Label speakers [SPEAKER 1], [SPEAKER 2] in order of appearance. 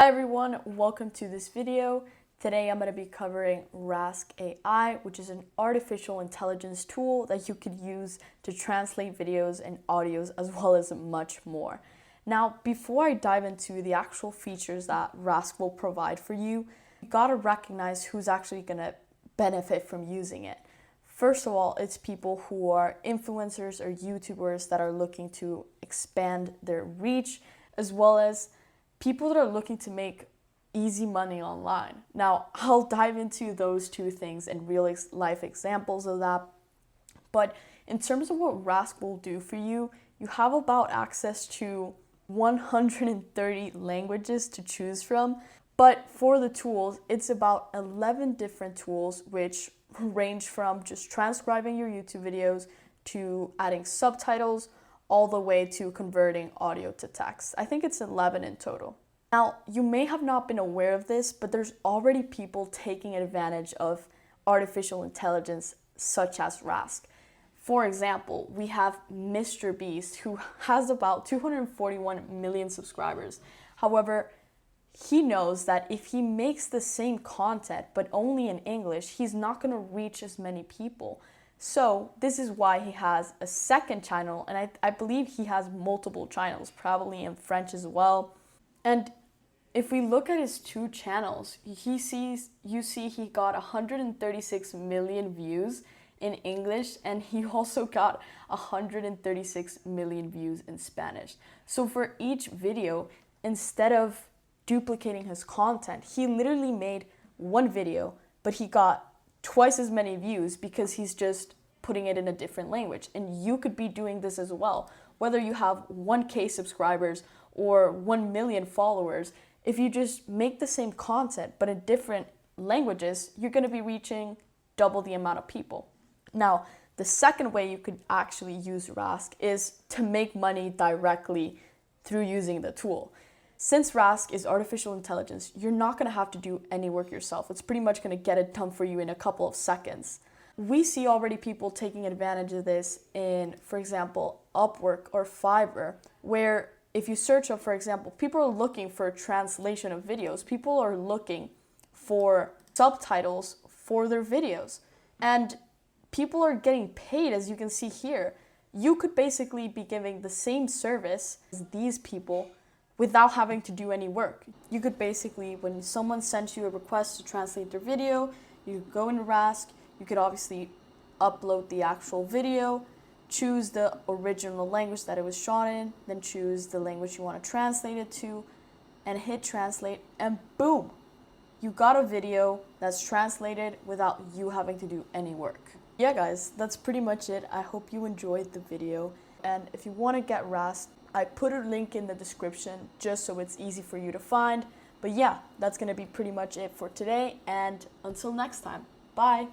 [SPEAKER 1] Hi everyone, welcome to this video. Today I'm going to be covering Rask AI, which is an artificial intelligence tool that you could use to translate videos and audios as well as much more. Now, before I dive into the actual features that Rask will provide for you, you gotta recognize who's actually going to benefit from using it. First of all, it's people who are influencers or YouTubers that are looking to expand their reach, as well as people that are looking to make easy money online. Now, I'll dive into those two things and real life examples of that. But in terms of what Rask will do for you, you have about access to 130 languages to choose from. But for the tools, it's about 11 different tools, which range from just transcribing your YouTube videos to adding subtitles, all the way to converting audio to text. I think it's 11 in total. Now, you may have not been aware of this, but there's already people taking advantage of artificial intelligence such as Rask. For example, we have Mr. Beast, who has about 241 million subscribers. However, he knows that if he makes the same content, but only in English, he's not going to reach as many people. So this is why he has a second channel, and I believe he has multiple channels, probably in French as well. And if we look at his two channels, you see he got 136 million views in English, and he also got 136 million views in Spanish. So for each video, instead of duplicating his content, he literally made one video, but he got twice as many views because he's just putting it in a different language. And you could be doing this as well, whether you have 1K subscribers or 1 million followers. If you just make the same content but in different languages, you're going to be reaching double the amount of people. Now, the second way you could actually use Rask is to make money directly through using the tool. Since Rask is artificial intelligence, you're not going to have to do any work yourself. It's pretty much going to get it done for you in a couple of seconds. We see already people taking advantage of this in, for example, Upwork or Fiverr, where if you search up, for example, people are looking for a translation of videos. People are looking for subtitles for their videos. And people are getting paid, as you can see here. You could basically be giving the same service as these people without having to do any work. You could basically, when someone sends you a request to translate their video, you go into Rask, you could obviously upload the actual video, choose the original language that it was shot in, then choose the language you want to translate it to, and hit translate, and boom! You got a video that's translated without you having to do any work. Yeah guys, that's pretty much it. I hope you enjoyed the video, and if you want to get Rask, I put a link in the description just so it's easy for you to find. But yeah, that's going to be pretty much it for today, and until next time, bye!